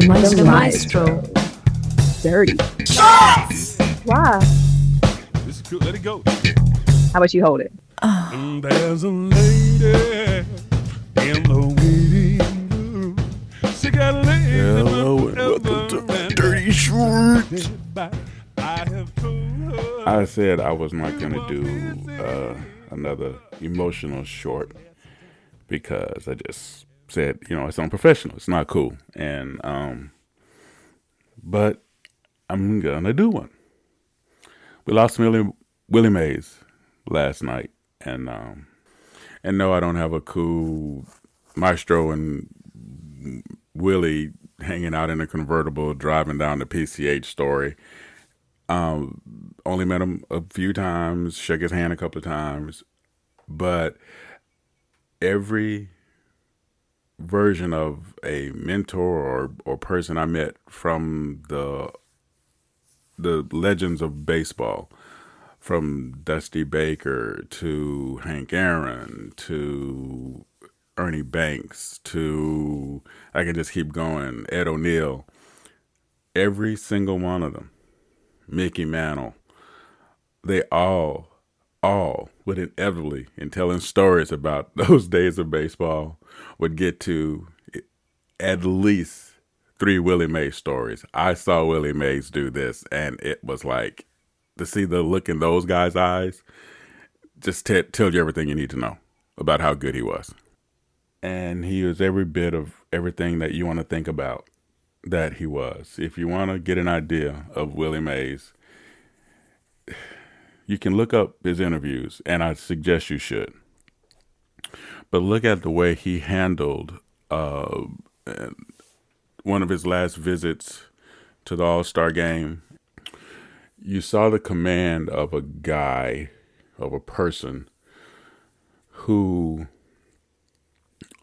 The Maestro. Dirty. Shots! Why? This is cool. Let it go. How about you hold it? There's a lady in the waiting room. She got a lady. Hello and welcome to my Dirty Shorts. I said I was not going to do another emotional short because I just said, it's unprofessional. It's not cool. And, but I'm going to do one. We lost Willie Mays last night. And no, I don't have a cool Maestro and Willie hanging out in a convertible, driving down the PCH story. Only met him a few times, shook his hand a couple of times, but every version of a mentor or person I met from the legends of baseball, from Dusty Baker to Hank Aaron to Ernie Banks to, I can just keep going, Ed O'Neill, every single one of them, Mickey Mantle, they all would inevitably, in telling stories about those days of baseball, would get to at least 3 Willie Mays stories. I saw Willie Mays do this, and it was like, to see the look in those guys' eyes, just tell you everything you need to know about how good he was. And he was every bit of everything that you want to think about that he was. If you want to get an idea of Willie Mays, you can look up his interviews, and I suggest you should. But look at the way he handled one of his last visits to the All-Star game. You saw the command of a guy, of a person who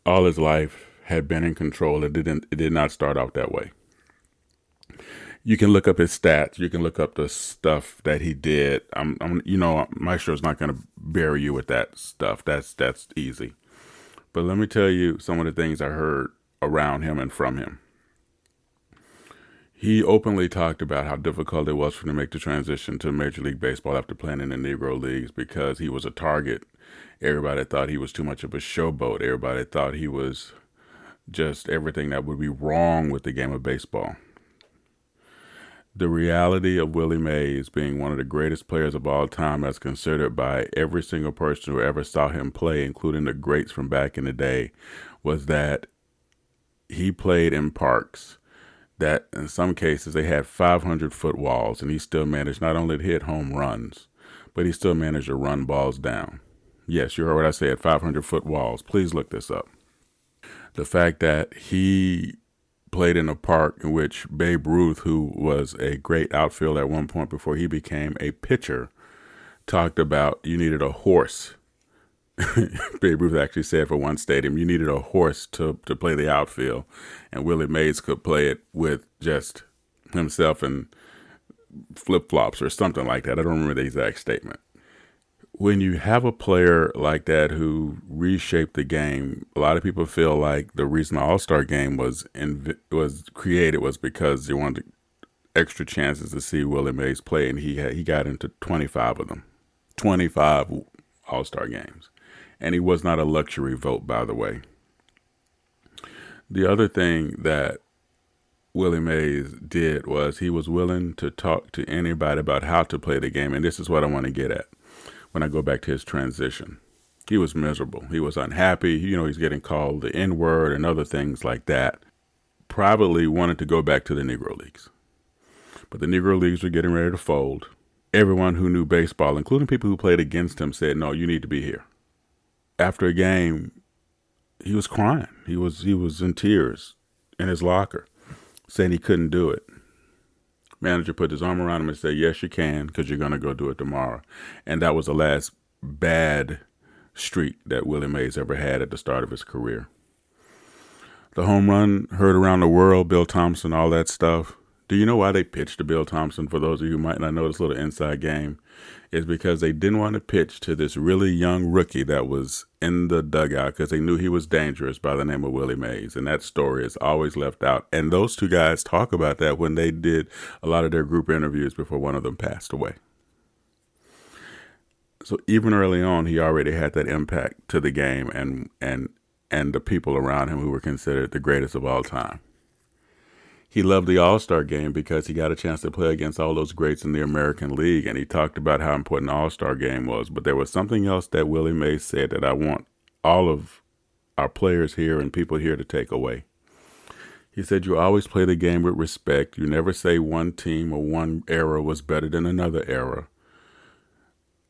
all his life had been in control. It did not start out that way. You can look up his stats. You can look up the stuff that he did. Maestro's not going to bury you with that stuff. That's easy. But let me tell you some of the things I heard around him and from him. He openly talked about how difficult it was for him to make the transition to Major League Baseball after playing in the Negro Leagues because he was a target. Everybody thought he was too much of a showboat. Everybody thought he was just everything that would be wrong with the game of baseball. The reality of Willie Mays being one of the greatest players of all time, as considered by every single person who ever saw him play, including the greats from back in the day, was that he played in parks that in some cases they had 500-foot walls, and he still managed not only to hit home runs, but he still managed to run balls down. Yes, you heard what I said, 500-foot walls. Please look this up. The fact that he played in a park in which Babe Ruth, who was a great outfielder at one point before he became a pitcher, talked about you needed a horse. Babe Ruth actually said for one stadium, you needed a horse to play the outfield, and Willie Mays could play it with just himself and flip-flops or something like that. I don't remember the exact statement. When you have a player like that who reshaped the game, a lot of people feel like the reason the All-Star game was created was because they wanted extra chances to see Willie Mays play, and he got into 25 of them, 25 All-Star games. And he was not a luxury vote, by the way. The other thing that Willie Mays did was he was willing to talk to anybody about how to play the game. And this is what I want to get at when I go back to his transition. He was miserable. He was unhappy. He's getting called the N-word and other things like that. Privately wanted to go back to the Negro Leagues. But the Negro Leagues were getting ready to fold. Everyone who knew baseball, including people who played against him, said, no, you need to be here. After a game, he was crying. He was in tears in his locker, saying he couldn't do it. Manager put his arm around him and said, yes, you can, because you're going to go do it tomorrow. And that was the last bad streak that Willie Mays ever had at the start of his career. The home run heard around the world, Bill Thompson, all that stuff, Do you know why they pitched to Bill Thompson? For those of you who might not know this little inside game, is because they didn't want to pitch to this really young rookie that was in the dugout because they knew he was dangerous, by the name of Willie Mays. And that story is always left out. And those two guys talk about that when they did a lot of their group interviews before one of them passed away. So even early on, he already had that impact to the game and the people around him who were considered the greatest of all time. He loved the All-Star game because he got a chance to play against all those greats in the American League, and he talked about how important the All-Star game was. But there was something else that Willie Mays said that I want all of our players here and people here to take away. He said, you always play the game with respect. You never say one team or one era was better than another era.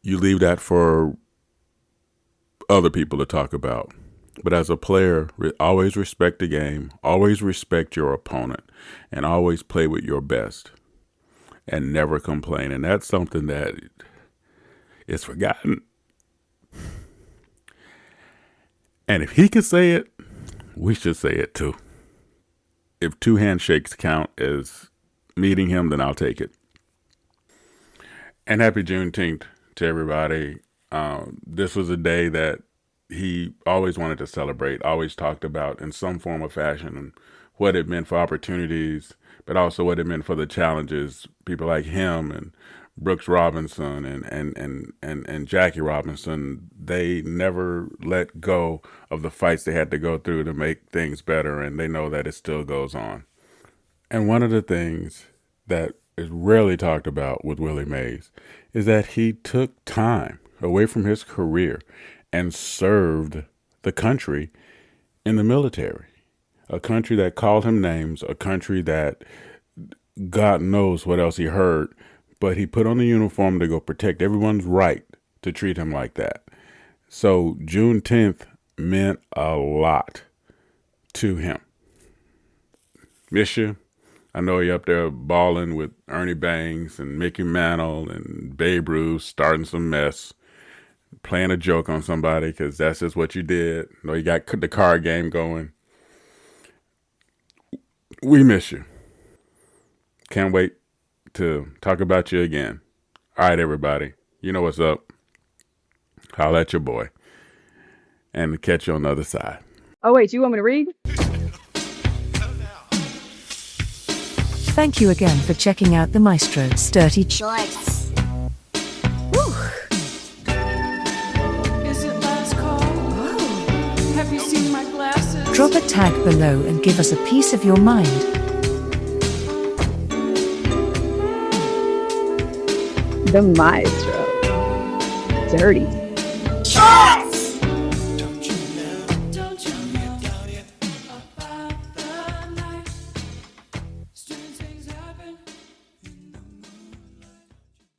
You leave that for other people to talk about. But as a player, always respect the game, always respect your opponent, and always play with your best, and never complain. And that's something that is forgotten. And if he could say it, we should say it too. If 2 handshakes count as meeting him, then I'll take it. And happy Juneteenth to everybody. This was a day that he always wanted to celebrate, always talked about in some form or fashion, and what it meant for opportunities, but also what it meant for the challenges. People like him and Brooks Robinson and Jackie Robinson, they never let go of the fights they had to go through to make things better, and they know that it still goes on. And one of the things that is rarely talked about with Willie Mays is that he took time away from his career and served the country in the military, a country that called him names, a country that God knows what else he heard, but he put on the uniform to go protect everyone's right to treat him like that. So June 10th meant a lot to him. Miss you. I know you're up there balling with Ernie Banks and Mickey Mantle and Babe Ruth, starting some mess, playing a joke on somebody because that's just what you did. You know, you got the card game going. We miss you. Can't wait to talk about you again. All right, everybody. You know what's up. Holla at your boy. And catch you on the other side. Oh, wait, you want me to read? Thank you again for checking out the Maestro's Dirty Shorts. Is it last call? Oh. Have you seen my glasses? Drop a tag below and give us a piece of your mind. The Maestro. Dirty.